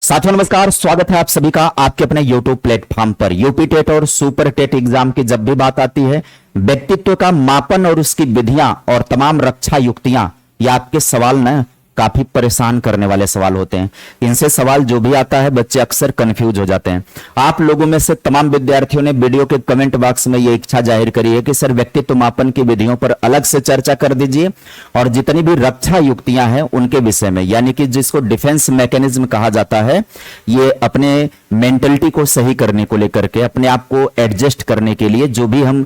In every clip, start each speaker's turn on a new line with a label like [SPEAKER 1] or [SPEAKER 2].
[SPEAKER 1] साथियों नमस्कार, स्वागत है आप सभी का आपके अपने YouTube प्लेटफॉर्म पर। यूपी टेट और सुपर टेट एग्जाम की जब भी बात आती है, व्यक्तित्व का मापन और उसकी विधियां और तमाम रक्षा युक्तियां, ये आपके सवाल न काफी परेशान करने वाले सवाल होते हैं। इनसे सवाल जो भी आता है बच्चे अक्सर कंफ्यूज हो जाते हैं। आप लोगों में से तमाम विद्यार्थियों ने वीडियो के कमेंट बॉक्स में ये इच्छा जाहिर करी है कि सर व्यक्तित्व मापन की विधियों पर अलग से चर्चा कर दीजिए और जितनी भी रक्षा युक्तियां हैं उनके विषय में, यानी कि जिसको डिफेंस मैकेनिज्म कहा जाता है, ये अपने मेंटलिटी को सही करने को लेकर के, अपने आप को एडजस्ट करने के लिए जो भी हम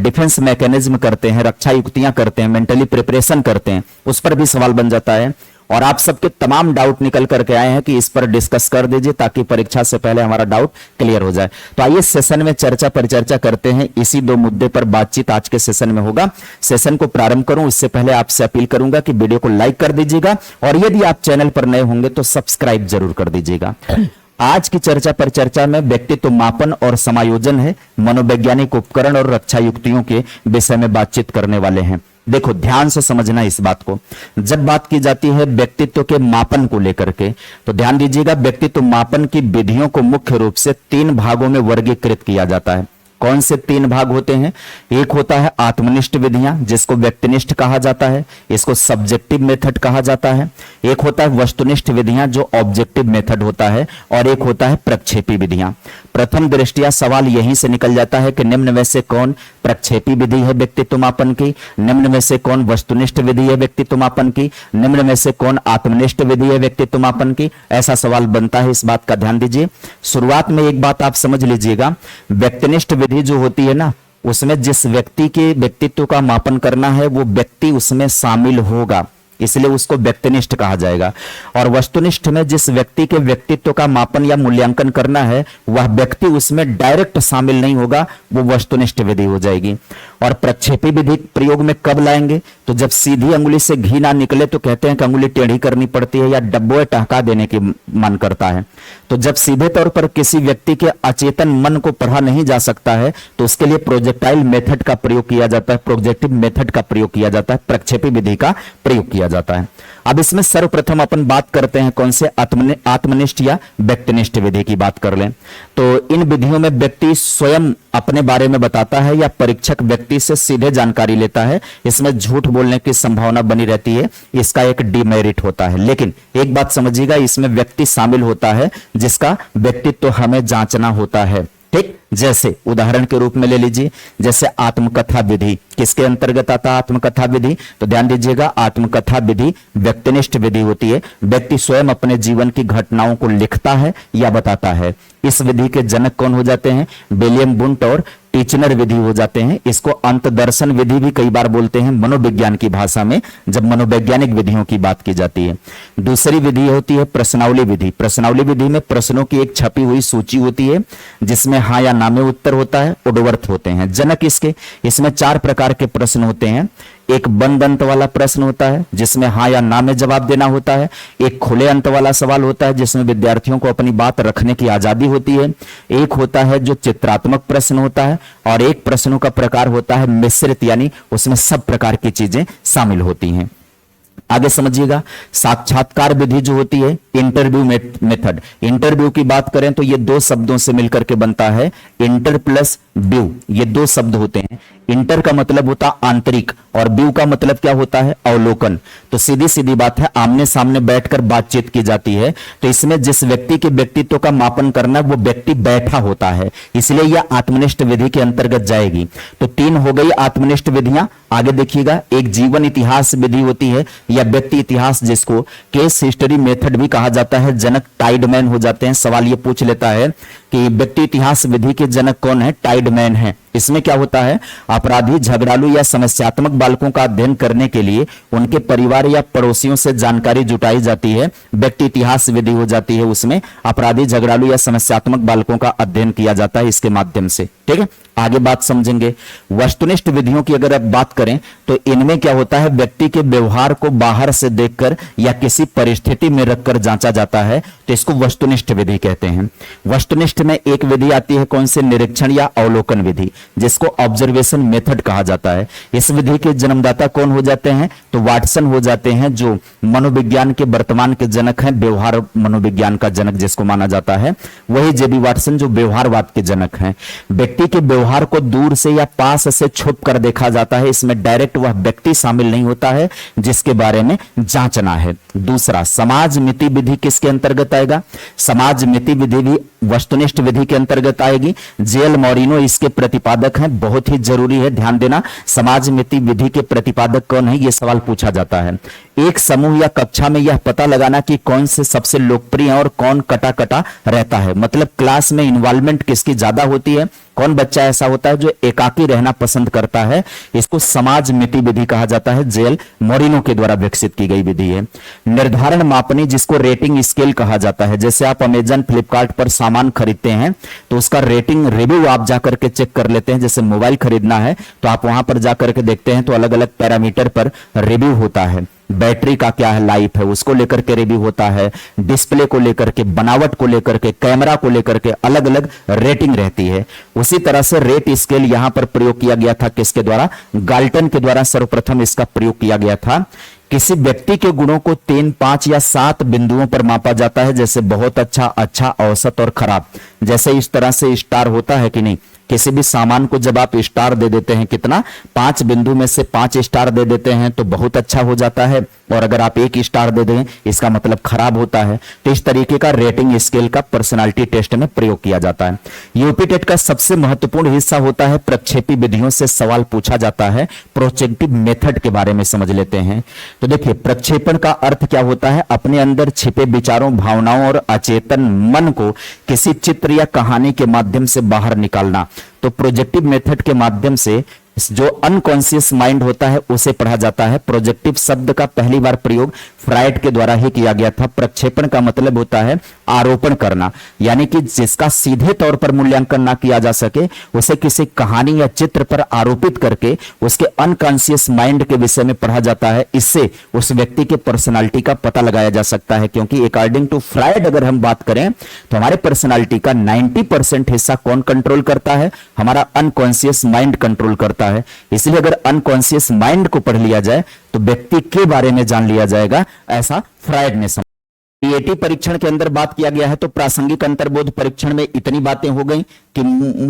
[SPEAKER 1] डिफेंस मैकेनिज्म करते हैं, रक्षा युक्तियां करते हैं, मेंटली प्रिपरेशन करते हैं, उस पर भी सवाल बन जाता है। और आप सबके तमाम डाउट निकल करके आए हैं कि इस पर डिस्कस कर दीजिए ताकि परीक्षा से पहले हमारा डाउट क्लियर हो जाए। तो आइए सेशन में चर्चा परिचर्चा करते हैं। इसी दो मुद्दे पर बातचीत आज के सेशन में होगा। सेशन को प्रारंभ करूं इससे पहले आपसे अपील करूंगा कि वीडियो को लाइक कर दीजिएगा और यदि आप चैनल पर नए होंगे तो सब्सक्राइब जरूर कर दीजिएगा। आज की चर्चा परिचर्चा में व्यक्तित्व मापन और समायोजन है, मनोवैज्ञानिक उपकरण और रक्षा युक्तियों के विषय में बातचीत करने वाले हैं। देखो, ध्यान से समझना इस बात को। जब बात की जाती है व्यक्तित्व के मापन को लेकर के, तो ध्यान दीजिएगा, व्यक्तित्व मापन की विधियों को मुख्य रूप से 3 भागों में वर्गीकृत किया जाता है। कौन से 3 भाग होते हैं? एक होता है आत्मनिष्ठ विधियां, जिसको व्यक्तिनिष्ठ कहा जाता है, इसको सब्जेक्टिव मेथड कहा जाता है। एक होता है वस्तुनिष्ठ विधियां, जो ऑब्जेक्टिव मेथड होता है, और एक होता है प्रक्षेपी विधियां। प्रथम दृष्टिया सवाल यहीं से निकल जाता है कि निम्न में से कौन प्रक्षेपी विधि है व्यक्तित्व मापन की, निम्न में से कौन वस्तुनिष्ठ विधि है व्यक्तित्व मापन की, निम्न में से कौन आत्मनिष्ठ विधि है व्यक्तित्व मापन की। ऐसा सवाल बनता है, इस बात का ध्यान दीजिए। शुरुआत में एक बात आप समझ लीजिएगा, व्यक्तिनिष्ठ विधि जो होती है ना, उसमें जिस व्यक्ति के व्यक्तित्व का मापन करना है वो व्यक्ति उसमें शामिल होगा, इसलिए उसको व्यक्तिनिष्ठ कहा जाएगा। और वस्तुनिष्ठ में जिस व्यक्ति के व्यक्तित्व का मापन या मूल्यांकन करना है वह व्यक्ति उसमें डायरेक्ट शामिल नहीं होगा, वो वस्तुनिष्ठ विधि हो जाएगी। और प्रक्षेपी विधि प्रयोग में कब लाएंगे? तो जब सीधी अंगुली से घी ना निकले तो कहते हैं कि अंगुली टेढ़ी करनी पड़ती है या डब्बों टहका देने की मन करता है। तो जब सीधे तौर पर किसी व्यक्ति के अचेतन मन को पढ़ा नहीं जा सकता है तो उसके लिए प्रोजेक्टाइल मेथड का प्रयोग किया जाता है, प्रोजेक्टिव मेथड का प्रयोग किया जाता है, प्रक्षेपी विधि का प्रयोग किया जाता है। अब इसमें सर्वप्रथम अपन बात करते हैं कौन से आत्मनिष्ठ या व्यक्तिनिष्ठ विधि की बात कर लें। तो इन विधियों में व्यक्ति स्वयं अपने बारे में बताता है या परीक्षक व्यक्ति से सीधे जानकारी लेता है। इसमें झूठ बोलने की संभावना बनी रहती है, इसका एक डिमेरिट होता है। लेकिन एक बात समझिएगा, इसमें व्यक्ति शामिल होता है जिसका व्यक्तित्व हमें जांचना होता है। ठीक, जैसे उदाहरण के रूप में ले लीजिए, जैसे आत्मकथा विधि किसके अंतर्गत आता है? आत्मकथा विधि। तो ध्यान दीजिएगा, आत्मकथा विधि व्यक्तिनिष्ठ विधि होती है। व्यक्ति स्वयं अपने जीवन की घटनाओं को लिखता है या बताता है। इस विधि के जनक कौन हो जाते हैं? विलियम वुंट और टीचनर विधि हो जाते हैं। इसको अंतदर्शन विधि भी कई बार बोलते हैं मनोविज्ञान की भाषा में, जब मनोवैज्ञानिक विधियों की बात की जाती है। दूसरी विधि होती है प्रश्नावली विधि। प्रश्नावली विधि में प्रश्नों की एक छपी हुई सूची होती है जिसमें हाँ या ना में उत्तर होता है, उडवर्थ होते हैं जनक इसके। इसमें 4 प्रकार के प्रश्न होते हैं। एक बंद अंत वाला प्रश्न होता है जिसमें हाँ या ना में जवाब देना होता है। एक खुले अंत वाला सवाल होता है जिसमें विद्यार्थियों को अपनी बात रखने की आजादी होती है। एक होता है जो चित्रात्मक प्रश्न होता है और एक प्रश्नों का प्रकार होता है मिश्रित, यानी उसमें सब प्रकार की चीजें शामिल होती हैं। आगे समझिएगा, साक्षात्कार विधि जो होती है, इंटरव्यू मेथड। इंटरव्यू की बात करें तो ये 2 शब्दों से मिलकर के बनता है, इंटर प्लस व्यू, ये 2 शब्द होते हैं। इंटर का मतलब होता है आंतरिक और व्यू का मतलब क्या होता है? अवलोकन। तो सीधी सीधी बात है, आमने सामने बैठकर बातचीत की जाती है। तो इसमें जिस व्यक्ति के व्यक्तित्व का मापन करना वो व्यक्ति बैठा होता है, इसलिए यह आत्मनिष्ठ विधि के अंतर्गत जाएगी। तो 3 हो गई आत्मनिष्ठ विधियां। आगे देखिएगा, एक जीवन इतिहास विधि होती है या व्यक्ति इतिहास, जिसको केस हिस्ट्री मेथड भी कहा जाता है। जनक टाइडमैन हो जाते हैं। सवाल ये पूछ लेता है कि व्यक्ति इतिहास विधि के जनक कौन है? टाइडमैन है। इसमें क्या होता है? अपराधी, झगड़ालू या समस्यात्मक बालकों का अध्ययन करने के लिए उनके परिवार या पड़ोसियों से जानकारी जुटाई जाती है। व्यक्ति इतिहास विधि हो जाती है, उसमें अपराधी, झगड़ालू या समस्यात्मक बालकों का अध्ययन किया जाता है इसके माध्यम से। ठीक है, आगे बात समझेंगे। वस्तुनिष्ठ विधियों की अगर आप बात करें तो इनमें क्या होता है, व्यक्ति के व्यवहार को बाहर से देखकर या किसी परिस्थिति में रखकर जांचा जाता है, तो इसको वस्तुनिष्ठ विधि कहते हैं। वस्तुनिष्ठ में एक विधि आती है कौन से, निरीक्षण या अवलोकन विधि, जिसको ऑब्जर्वेशन मेथड कहा जाता है। इस विधि के जन्मदाता कौन हो जाते हैं, तो वाटसन हो जाते हैं, जो मनोविज्ञान के वर्तमान के जनक हैं, व्यवहार मनोविज्ञान का जनक जिसको माना जाता है, वही जेबी वाटसन जो व्यवहारवाद के जनक हैं। व्यक्ति के व्यवहार को दूर से या पास से छुप कर देखा जाता है, इसमें डायरेक्ट वह व्यक्ति शामिल नहीं होता है जिसके बारे में जांचना है। दूसरा, समाज मिति विधि किसके अंतर्गत आएगा, समाज मिति विधि भी वस्तुनिष्ठ विधि के अंतर्गत आएगी। जेएल मॉरिनो इसके प्रतिपादक हैं, बहुत ही जरूरी है ध्यान देना, समाज मिति विधि के प्रतिपादक कौन है, यह सवाल पूछा जाता है। एक समूह या कक्षा में यह पता लगाना कि कौन से सबसे लोकप्रिय है और कौन कटा कटा रहता है, मतलब क्लास में इन्वॉल्वमेंट किसकी ज्यादा होती है, कौन बच्चा ऐसा होता है जो एकाकी रहना पसंद करता है, इसको समाज मिति विधि कहा जाता है। जेएल मोरिनो के द्वारा विकसित की गई विधि है। निर्धारण मापनी जिसको रेटिंग स्केल कहा जाता है, जैसे आप अमेजन फ्लिपकार्ट पर सामान खरीदते हैं तो उसका रेटिंग रिव्यू आप जाकर के चेक कर लेते हैं। जैसे मोबाइल खरीदना है तो आप वहां पर जाकर के देखते हैं तो अलग अलग पैरामीटर पर रिव्यू होता है, बैटरी का क्या है लाइफ है उसको लेकर के रिव्यू होता है, डिस्प्ले को लेकर के, बनावट को लेकर के, कैमरा को लेकर के अलग अलग रेटिंग रहती है। उसी तरह से रेट स्केल यहां पर प्रयोग किया गया था, किसके द्वारा, गाल्टन के द्वारा सर्वप्रथम इसका प्रयोग किया गया था। किसी व्यक्ति के गुणों को 3, 5 या 7 बिंदुओं पर मापा जाता है, जैसे बहुत अच्छा, अच्छा, औसत और खराब। जैसे इस तरह से स्टार होता है कि नहीं, किसी भी सामान को जब आप स्टार दे देते हैं, कितना, 5 बिंदु में से 5 स्टार दे देते हैं तो बहुत अच्छा हो जाता है, और अगर आप 1 स्टार दे दें इसका मतलब खराब होता है। तो इस तरीके का रेटिंग स्केल का पर्सनालिटी टेस्ट में प्रयोग किया जाता है। यूपी टेट का सबसे महत्वपूर्ण हिस्सा होता है प्रक्षेपी विधियों से सवाल पूछा जाता है। प्रोजेक्टिव मेथड के बारे में समझ लेते हैं। तो देखिए, प्रक्षेपण का अर्थ क्या होता है, अपने अंदर छिपे विचारों, भावनाओं और अचेतन मन को किसी चित्र या कहानी के माध्यम से बाहर निकालना। तो प्रोजेक्टिव मेथड के माध्यम से जो अनकॉन्शियस माइंड होता है उसे पढ़ा जाता है। प्रोजेक्टिव शब्द का पहली बार प्रयोग फ्राइड के द्वारा ही किया गया था। प्रक्षेपण का मतलब होता है आरोपण करना, यानी कि जिसका सीधे तौर पर मूल्यांकन ना किया जा सके उसे किसी कहानी या चित्र पर आरोपित करके उसके अनकॉन्शियस माइंड के विषय में पढ़ा जाता है। इससे उस व्यक्ति के पर्सनालिटी का पता लगाया जा सकता है, क्योंकि अकॉर्डिंग टू फ्राइड अगर हम बात करें तो हमारे पर्सनालिटी का 90% हिस्सा कौन कंट्रोल करता है, हमारा अनकॉन्शियस माइंड कंट्रोल करता है। इसलिए अगर अनकॉन्शियस माइंड को पढ़ लिया जाए तो व्यक्ति के बारे में जान लिया जाएगा, ऐसा फ्राइड ने समझा। पीएटी परीक्षण के अंदर बात किया गया है तो प्रासंगिक अंतर्बोध परीक्षण में इतनी बातें हो गई कि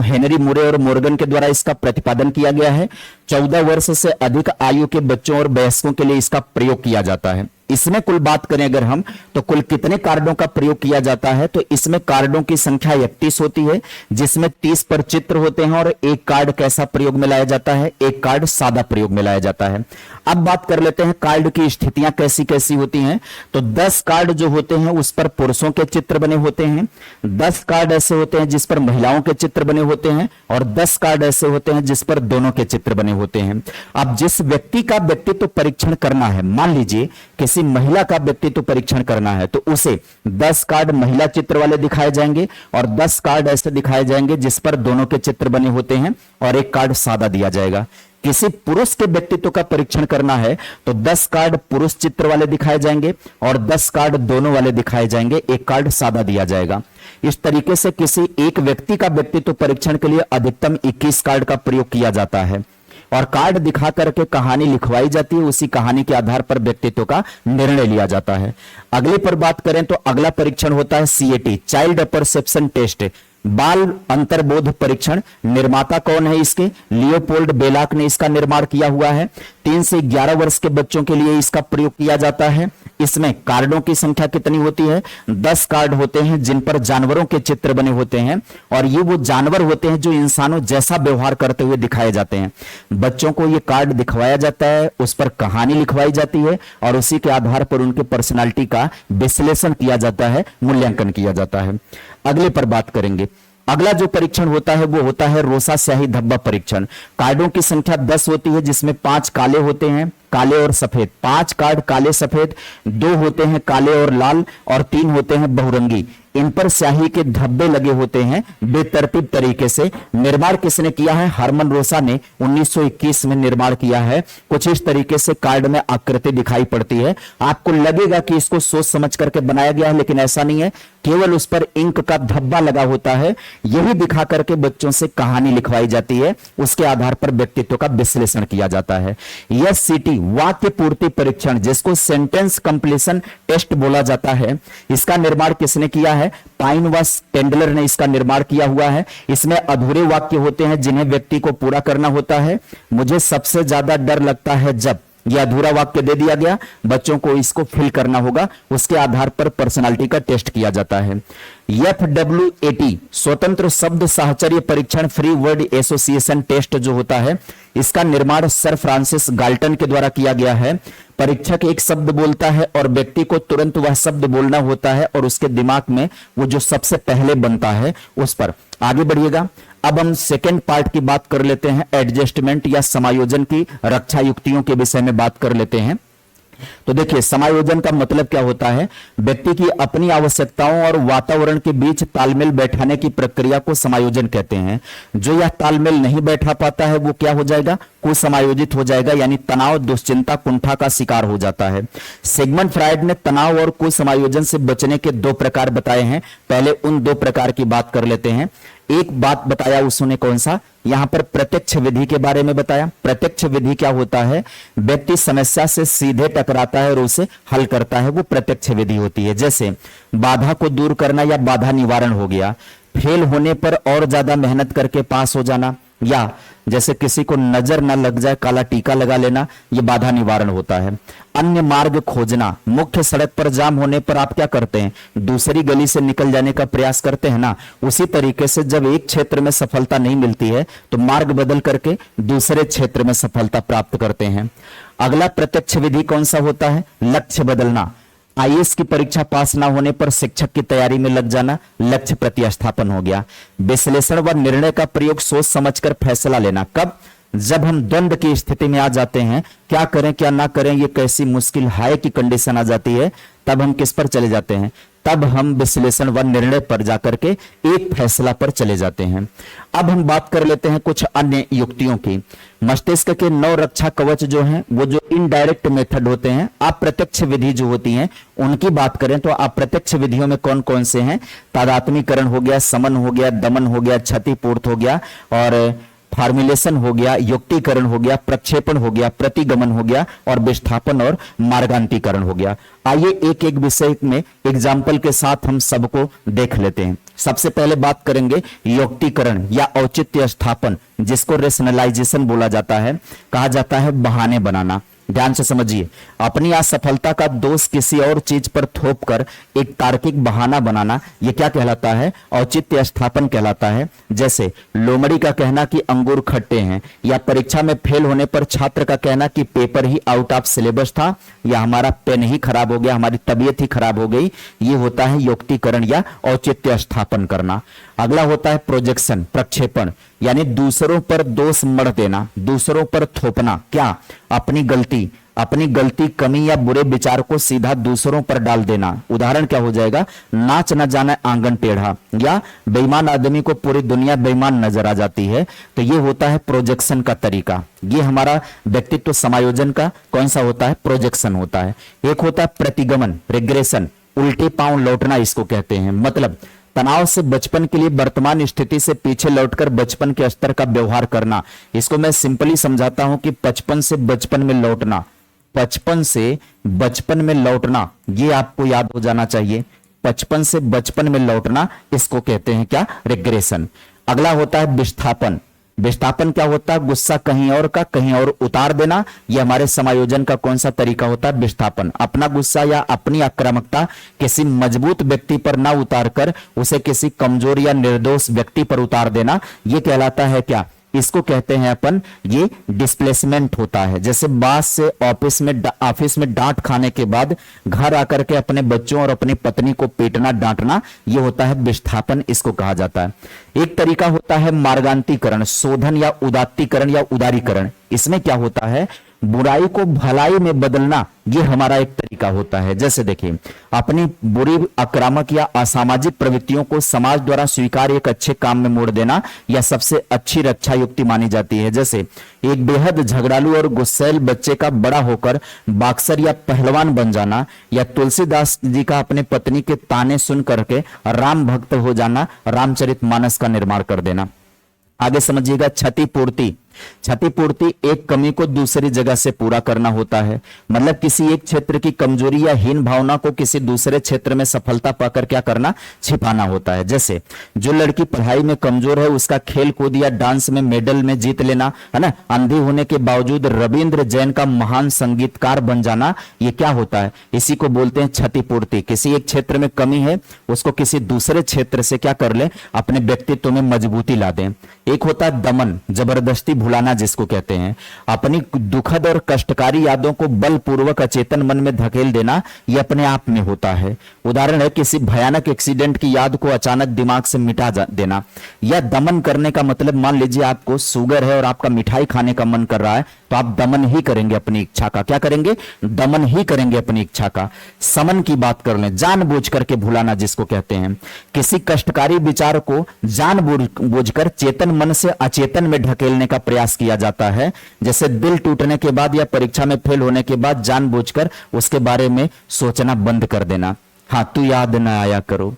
[SPEAKER 1] हेनरी मुरे और मॉर्गन के द्वारा इसका प्रतिपादन किया गया है। 14 वर्ष से अधिक आयु के बच्चों और वयस्कों के लिए इसका प्रयोग किया जाता है। इसमें कुल बात करें अगर हम तो कुल कितने कार्डों का प्रयोग किया जाता है, तो इसमें कार्डों की संख्या 31 होती है, जिसमें 30 पर चित्र होते हैं और एक कार्ड कैसा प्रयोग में लाया जाता है, एक कार्ड सादा प्रयोग में लाया जाता है। अब बात कर लेते हैं कार्ड की स्थितियां कैसी कैसी होती हैं। तो 10 कार्ड जो होते हैं उस पर पुरुषों के चित्र बने होते हैं, 10 कार्ड ऐसे होते हैं जिस पर महिलाओं के चित्र बने होते हैं, और 10 कार्ड ऐसे होते हैं जिस पर दोनों के चित्र बने होते हैं। अब जिस व्यक्ति का व्यक्तित्व परीक्षण करना है, मान लीजिए किसी महिला का व्यक्तित्व परीक्षण करना है, तो उसे 10 कार्ड महिला चित्र वाले दिखाए जाएंगे और 10 कार्ड ऐसे दिखाए जाएंगे जिस पर दोनों के चित्र बने होते हैं और एक कार्ड सादा दिया जाएगा। किसी पुरुष के व्यक्तित्व का परीक्षण करना है तो 10 कार्ड पुरुष चित्र वाले दिखाए जाएंगे और 10 कार्ड दोनों वाले दिखाए जाएंगे, एक कार्ड सादा दिया जाएगा। इस तरीके से किसी एक व्यक्ति का व्यक्तित्व परीक्षण के लिए अधिकतम 21 कार्ड का प्रयोग किया जाता है और कार्ड दिखा करके कहानी लिखवाई जाती है। उसी कहानी के आधार पर व्यक्तित्व का निर्णय लिया जाता है। अगले पर बात करें तो अगला परीक्षण होता है सीएटी, चाइल्ड परसेप्शन टेस्ट, बाल अंतर्बोध परीक्षण। निर्माता कौन है इसके, लियोपोल्ड बेलाक ने इसका निर्माण किया हुआ है। 3 से 11 वर्ष के बच्चों के लिए इसका प्रयोग किया जाता है। इसमें कार्डों की संख्या कितनी होती है, 10 कार्ड होते हैं जिन पर जानवरों के चित्र बने होते हैं और ये वो जानवर होते हैं जो इंसानों जैसा व्यवहार करते हुए दिखाए जाते हैं। बच्चों को ये कार्ड दिखवाया जाता है, उस पर कहानी लिखवाई जाती है और उसी के आधार पर उनके पर्सनालिटी का विश्लेषण किया जाता है, मूल्यांकन किया जाता है। अगले पर बात करेंगे। अगला जो परीक्षण होता है वो होता है रोसा स्याही धब्बा परीक्षण। कार्डों की संख्या 10 होती है जिसमें 5 काले होते हैं, काले और सफेद, 5 कार्ड काले सफेद, 2 होते हैं काले और लाल और 3 होते हैं बहुरंगी। इन पर स्याही के धब्बे लगे होते हैं बेतरतीब तरीके से। निर्माण किसने किया है? हरमन रोसा ने 1921 में निर्माण किया है। कुछ इस तरीके से कार्ड में आकृति दिखाई पड़ती है। आपको लगेगा कि इसको सोच समझ करके बनाया गया है, लेकिन ऐसा नहीं है, केवल उस पर इंक का धब्बा लगा होता है। यही दिखा करके बच्चों से कहानी लिखवाई जाती है, उसके आधार पर व्यक्तित्व का विश्लेषण किया जाता है। एससीटी वाक्य पूर्ति परीक्षण, जिसको सेंटेंस कंप्लीशन टेस्ट बोला जाता है, इसका निर्माण किसने किया है? पाइन व टेंडलर ने इसका निर्माण किया हुआ है। इसमें अधूरे वाक्य होते हैं जिन्हें व्यक्ति को पूरा करना होता है। मुझे सबसे ज्यादा डर लगता है जब, यह अधूरा वाक्य दे दिया गया, बच्चों को इसको फिल करना होगा, उसके आधार पर पर्सनालिटी का टेस्ट किया जाता है। FWAT स्वतंत्र शब्द साहचर्य परीक्षण फ्री वर्ड एसोसिएशन टेस्ट जो होता है, इसका निर्माण सर फ्रांसिस गाल्टन के द्वारा किया गया है। परीक्षक एक शब्द बोलता है और व्यक्ति को तुरंत वह शब्द बोलना होता है और उसके दिमाग में वो जो सबसे पहले बनता है उस पर आगे बढ़िएगा। अब हम सेकेंड पार्ट की बात कर लेते हैं, एडजस्टमेंट या समायोजन की रक्षा युक्तियों के विषय में बात कर लेते हैं। तो देखिए, समायोजन का मतलब क्या होता है? व्यक्ति की अपनी आवश्यकताओं और वातावरण के बीच तालमेल बैठाने की प्रक्रिया को समायोजन कहते हैं। जो यह तालमेल नहीं बैठा पाता है वो क्या हो जाएगा? कुसमायोजित हो जाएगा, यानी तनाव, दुश्चिंता, कुंठा का शिकार हो जाता है। सिगमंड फ्रायड ने तनाव और कुसमायोजन से बचने के 2 प्रकार बताए हैं। पहले उन 2 प्रकार की बात कर लेते हैं। एक बात बताया उसने, कौन सा? यहां पर प्रत्यक्ष विधि के बारे में बताया। प्रत्यक्ष विधि क्या होता है? व्यक्ति समस्या से सीधे टकराता है और उसे हल करता है, वो प्रत्यक्ष विधि होती है। जैसे बाधा को दूर करना या बाधा निवारण हो गया, फेल होने पर और ज्यादा मेहनत करके पास हो जाना, या जैसे किसी को नजर न लग जाए काला टीका लगा लेना, यह बाधा निवारण होता है। अन्य मार्ग खोजना, मुख्य सड़क पर जाम होने पर आप क्या करते हैं? दूसरी गली से निकल जाने का प्रयास करते हैं ना। उसी तरीके से जब एक क्षेत्र में सफलता नहीं मिलती है तो मार्ग बदल करके दूसरे क्षेत्र में सफलता प्राप्त करते हैं। अगला प्रत्यक्ष विधि कौन सा होता है? लक्ष्य बदलना। आईएएस की परीक्षा पास ना होने पर शिक्षक की तैयारी में लग जाना, लक्ष्य प्रतिस्थापन हो गया। विश्लेषण व निर्णय का प्रयोग, सोच समझकर फैसला लेना। कब? जब हम द्वंद की स्थिति में आ जाते हैं, क्या करें क्या ना करें, ये कैसी मुश्किल हाय की कंडीशन आ जाती है, तब हम किस पर चले जाते हैं? तब हम विश्लेषण व निर्णय पर जाकर के एक फैसला पर चले जाते हैं। अब हम बात कर लेते हैं कुछ अन्य युक्तियों की। मस्तिष्क के 9 रक्षा कवच जो हैं, वो जो इनडायरेक्ट मेथड होते हैं, अप्रत्यक्ष विधि जो होती हैं, उनकी बात करें तो अप्रत्यक्ष विधियों में कौन कौन से हैं? तादात्म्यकरण हो गया, समन हो गया, दमन हो गया, क्षतिपूर्त हो गया, और फॉर्मुलेशन हो गया, युक्तिकरण हो गया, प्रक्षेपण हो गया, प्रतिगमन हो गया, और विस्थापन और मार्गांतीकरण हो गया। आइए एक एक विषय में एग्जाम्पल के साथ हम सबको देख लेते हैं। सबसे पहले बात करेंगे युक्तिकरण या औचित्य स्थापन, जिसको रेशनलाइजेशन बोला जाता है, कहा जाता है बहाने बनाना। ध्यान से समझिए, अपनी असफलता का दोष किसी और चीज पर थोप कर एक तार्किक बहाना बनाना, यह क्या कहलाता है? औचित्य स्थापन कहलाता है। जैसे लोमड़ी का कहना कि अंगूर खट्टे हैं, या परीक्षा में फेल होने पर छात्र का कहना कि paper he out of syllabus था, या हमारा पेन ही खराब हो गया, हमारी तबीयत ही खराब हो गई। ये होता है युक्तिकरण या औचित्य स्थापन करना। अगला होता है प्रोजेक्शन, प्रक्षेपण, यानी दूसरों पर दोष मढ़ देना, दूसरों पर थोपना। क्या? अपनी गलती, कमी या बुरे विचार को सीधा दूसरों पर डाल देना। उदाहरण क्या हो जाएगा? नाच न जाने आंगन टेढ़ा, या बेईमान आदमी को पूरी दुनिया बेईमान नजर आ जाती है। तो ये होता है प्रोजेक्शन का तरीका। ये हमारा व्यक्तित्व समायोजन का कौन सा होता है? प्रोजेक्शन होता है। एक होता है प्रतिगमन, रिग्रेशन, उल्टे पांव लौटना इसको कहते हैं। मतलब तनाव से बचपन के लिए वर्तमान स्थिति से पीछे लौटकर बचपन के स्तर का व्यवहार करना। इसको मैं सिंपली समझाता हूं कि 55 से बचपन में लौटना, 55 से बचपन में लौटना, ये आपको याद हो जाना चाहिए। 55 से बचपन में लौटना, इसको कहते हैं क्या? रिग्रेशन। अगला होता है विस्थापन। विस्थापन क्या होता है? गुस्सा कहीं और का कहीं और उतार देना। यह हमारे समायोजन का कौन सा तरीका होता है? विस्थापन। अपना गुस्सा या अपनी आक्रामकता किसी मजबूत व्यक्ति पर ना उतारकर उसे किसी कमजोर या निर्दोष व्यक्ति पर उतार देना, यह कहलाता है क्या? इसको कहते हैं अपन, ये डिस्प्लेसमेंट होता है। जैसे बास से ऑफिस में डांट खाने के बाद घर आकर के अपने बच्चों और अपनी पत्नी को पीटना, डांटना, ये होता है विस्थापन, इसको कहा जाता है। एक तरीका होता है मार्गांतीकरण, शोधन या उदात्तीकरण या उदारीकरण। इसमें क्या होता है? बुराई को भलाई में बदलना ये हमारा एक तरीका होता है। जैसे देखिए, अपनी बुरी, आक्रामक या असामाजिक प्रवृत्तियों को समाज द्वारा स्वीकार एक अच्छे काम में मोड़ देना यह सबसे अच्छी रक्षा युक्ति मानी जाती है। जैसे एक बेहद झगड़ालू और गुस्सैल बच्चे का बड़ा होकर बॉक्सर या पहलवान बन जाना, या तुलसीदास जी का अपने पत्नी के ताने सुन करके राम भक्त हो जाना, रामचरितमानस का निर्माण कर देना। आगे समझिएगा, क्षतिपूर्ति। क्षतिपूर्ति एक कमी को दूसरी जगह से पूरा करना होता है। मतलब किसी एक क्षेत्र की कमजोरी या हीन भावना को किसी दूसरे क्षेत्र में सफलता पाकर क्या करना, छिपाना होता है। जैसे जो लड़की पढ़ाई में कमजोर है उसका खेल कूद या डांस में मेडल में जीत लेना, है ना। अंधी होने के बावजूद रविंद्र जैन का महान संगीतकार बन जाना, ये क्या होता है, इसी को बोलते हैं क्षतिपूर्ति। किसी एक क्षेत्र में कमी है, उसको किसी दूसरे क्षेत्र से क्या कर ले, अपने व्यक्तित्व में मजबूती ला दें। एक होता है दमन, जबरदस्ती भुलाना जिसको कहते हैं। अपनी दुखद और कष्टकारी यादों को बलपूर्वक अचेतन मन में धकेल देना, यह अपने आप में होता है। उदाहरण है किसी भयानक एक्सीडेंट की याद को अचानक दिमाग से मिटा देना। यह दमन करने का मतलब, मान लीजिए आपको शुगर है और आपका मिठाई खाने का मन कर रहा है, तो आप दमन ही करेंगे अपनी इच्छा का। क्या करेंगे, दमन ही करेंगे अपनी इच्छा का। समन की बात कर लें, जानबूझ करके भुलाना जिसको कहते हैं। किसी कष्टकारी विचार को जानबूझकर चेतन मन से अचेतन में ढकेलने का प्रयास किया जाता है। जैसे दिल टूटने के बाद या परीक्षा में फेल होने के बाद जानबूझकर उसके बारे में सोचना बंद कर देना। हाँ, तू याद न आया करो,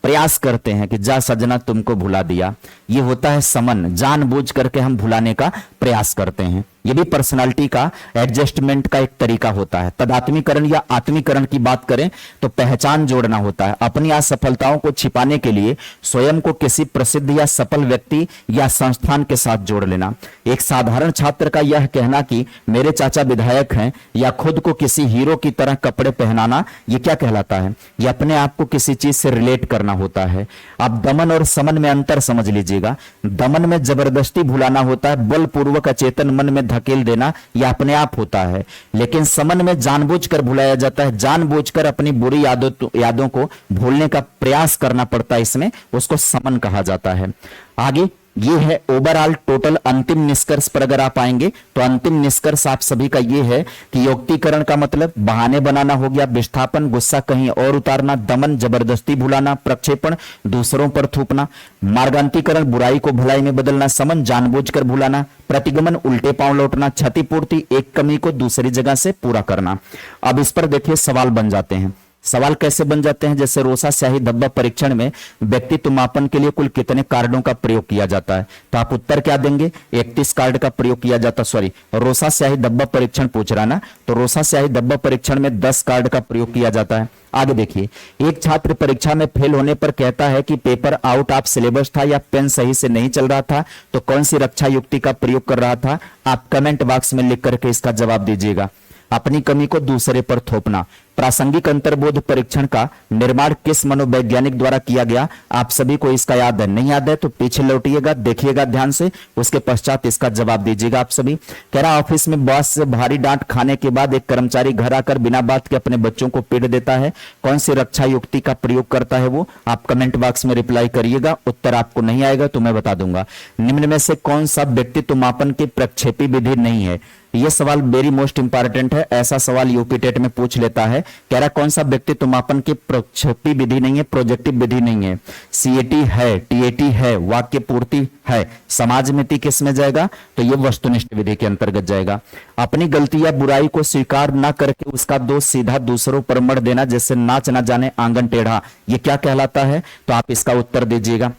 [SPEAKER 1] प्रयास करते हैं कि जा सजना तुमको भुला दिया। ये होता है समन, जानबूझ करके हम भुलाने का प्रयास करते हैं। ये भी पर्सनालिटी का एडजस्टमेंट का एक तरीका होता है। तदात्मीकरण या आत्मीकरण की बात करें तो पहचान जोड़ना होता है। अपनी असफलताओं को छिपाने के लिए स्वयं को किसी प्रसिद्ध या सफल व्यक्ति या संस्थान के साथ जोड़ लेना। एक साधारण छात्र का यह कहना कि मेरे चाचा विधायक हैं, या खुद को किसी हीरो की तरह कपड़े पहनाना, ये क्या कहलाता है, ये अपने आप को किसी चीज से रिलेट करना होता है। अब दमन और समन में अंतर समझ लीजिएगा। दमन में जबरदस्ती भुलाना होता है, बलपूर्वक अचेतन मन में धकेल देना, यह अपने आप होता है। लेकिन समन में जानबूझकर भुलाया जाता है, जानबूझकर अपनी बुरी यादों को भूलने का प्रयास करना पड़ता है, इसमें उसको समन कहा जाता है। आगे ये है ओवरऑल टोटल अंतिम निष्कर्ष पर अगर आप आएंगे तो अंतिम निष्कर्ष आप सभी का ये है कि युक्तिकरण का मतलब बहाने बनाना हो गया, विस्थापन गुस्सा कहीं और उतारना, दमन जबरदस्ती भुलाना, प्रक्षेपण दूसरों पर थूपना, मार्गांतिकरण बुराई को भलाई में बदलना, समन जानबूझकर भुलाना, प्रतिगमन उल्टे पांव लौटना, क्षतिपूर्ति एक कमी को दूसरी जगह से पूरा करना। अब इस पर देखिए सवाल बन जाते हैं। सवाल कैसे बन जाते हैं, जैसे रोसा स्याही धब्बा परीक्षण में व्यक्तित्व मापन के लिए कुल कितने कार्डों का प्रयोग किया जाता है, तो आप उत्तर क्या देंगे, 31 कार्ड का प्रयोग किया जाता। सॉरी, रोसा स्याही धब्बा परीक्षण पूछ रहा ना, तो रोसा स्याही धब्बा परीक्षण में 10 कार्ड का प्रयोग किया जाता है। आगे देखिए, एक छात्र परीक्षा में फेल होने पर कहता है कि पेपर आउट ऑफ सिलेबस था या पेन सही से नहीं चल रहा था, तो कौन सी रक्षा युक्ति का प्रयोग कर रहा था, आप कमेंट बॉक्स में लिख करके इसका जवाब दीजिएगा। अपनी कमी को दूसरे पर थोपना। प्रासंगिक अंतर्बोध परीक्षण का निर्माण किस मनोवैज्ञानिक द्वारा किया गया, आप सभी को इसका याद है, नहीं याद है तो पीछे लौटिएगा, देखिएगा ध्यान से, उसके पश्चात इसका जवाब दीजिएगा आप सभी। कह रहा ऑफिस में बॉस से भारी डांट खाने के बाद एक कर्मचारी घर आकर बिना बात के अपने बच्चों को पीट देता है, कौन सी रक्षा युक्ति का प्रयोग करता है वो, आप कमेंट बॉक्स में रिप्लाई करिएगा। उत्तर आपको नहीं आएगा तो मैं बता दूंगा। निम्न में से कौन सा व्यक्तित्व मापन की प्रक्षेपी विधि नहीं है, यह सवाल वेरी मोस्ट इंपॉर्टेंट है, ऐसा सवाल यूपी टेट में पूछ लेता है। कह रहा कौन सा व्यक्तित्व मापन की प्रक्षेपी विधि नहीं है, प्रोजेक्टिव विधि नहीं है। सीएटी है, टीएटी है, वाक्य पूर्ति है, समाज मिति किस में जाएगा, तो यह वस्तुनिष्ठ विधि के अंतर्गत जाएगा। अपनी गलती या बुराई को स्वीकार न करके उसका दोष सीधा दूसरों पर मढ़ देना, जैसे नाच न जाने आंगन टेढ़ा, यह क्या कहलाता है, तो आप इसका उत्तर दीजिएगा।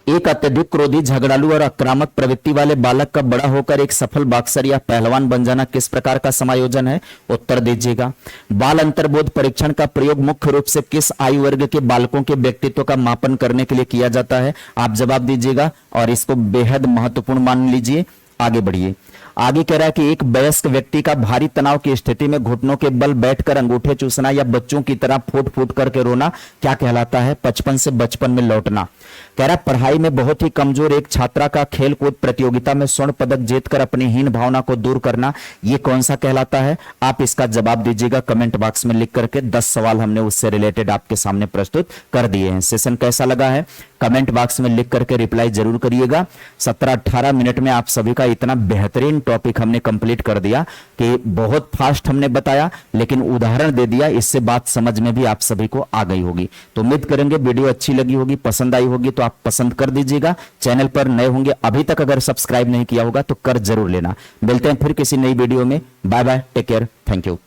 [SPEAKER 1] एक अत्यधिक क्रोधी, झगड़ालू और आक्रामक प्रवृत्ति वाले बालक का बड़ा होकर एक सफल बॉक्सर या पहलवान बन जाना किस प्रकार का समायोजन है, उत्तर दीजिएगा। बाल अंतर्बोध परीक्षण का प्रयोग मुख्य रूप से किस आयु वर्ग के बालकों के व्यक्तित्व का मापन करने के लिए किया जाता है, आप जवाब दीजिएगा और इसको बेहद महत्वपूर्ण मान लीजिए। आगे बढ़िए। आगे कह रहा है कि एक वयस्क व्यक्ति का भारी तनाव की स्थिति में घुटनों के बल बैठकर अंगूठे चूसना या बच्चों की तरह फूट फूट करके रोना क्या कहलाता है, 55 से बचपन में लौटना। कह रहा पढ़ाई में बहुत ही कमजोर एक छात्रा का खेलकूद प्रतियोगिता में स्वर्ण पदक जीतकर अपनी हीन भावना को दूर करना, ये कौन सा कहलाता है, आप इसका जवाब दीजिएगा कमेंट बॉक्स में लिख करके। 10 सवाल हमने उससे रिलेटेड आपके सामने प्रस्तुत कर दिए हैं। सेशन कैसा लगा है कमेंट बॉक्स में लिख करके रिप्लाई जरूर करिएगा। 17-18 मिनट में आप सभी का इतना बेहतरीन टॉपिक हमने कंप्लीट कर दिया कि बहुत फास्ट हमने बताया, लेकिन उदाहरण दे दिया, इससे बात समझ में भी आप सभी को आ गई होगी। तो उम्मीद करेंगे वीडियो अच्छी लगी होगी, पसंद आई होगी, तो आप पसंद कर दीजिएगा। चैनल पर नए होंगे, अभी तक अगर सब्सक्राइब नहीं किया होगा तो कर जरूर लेना। मिलते हैं फिर किसी नई वीडियो में। Bye bye, take care, thank you.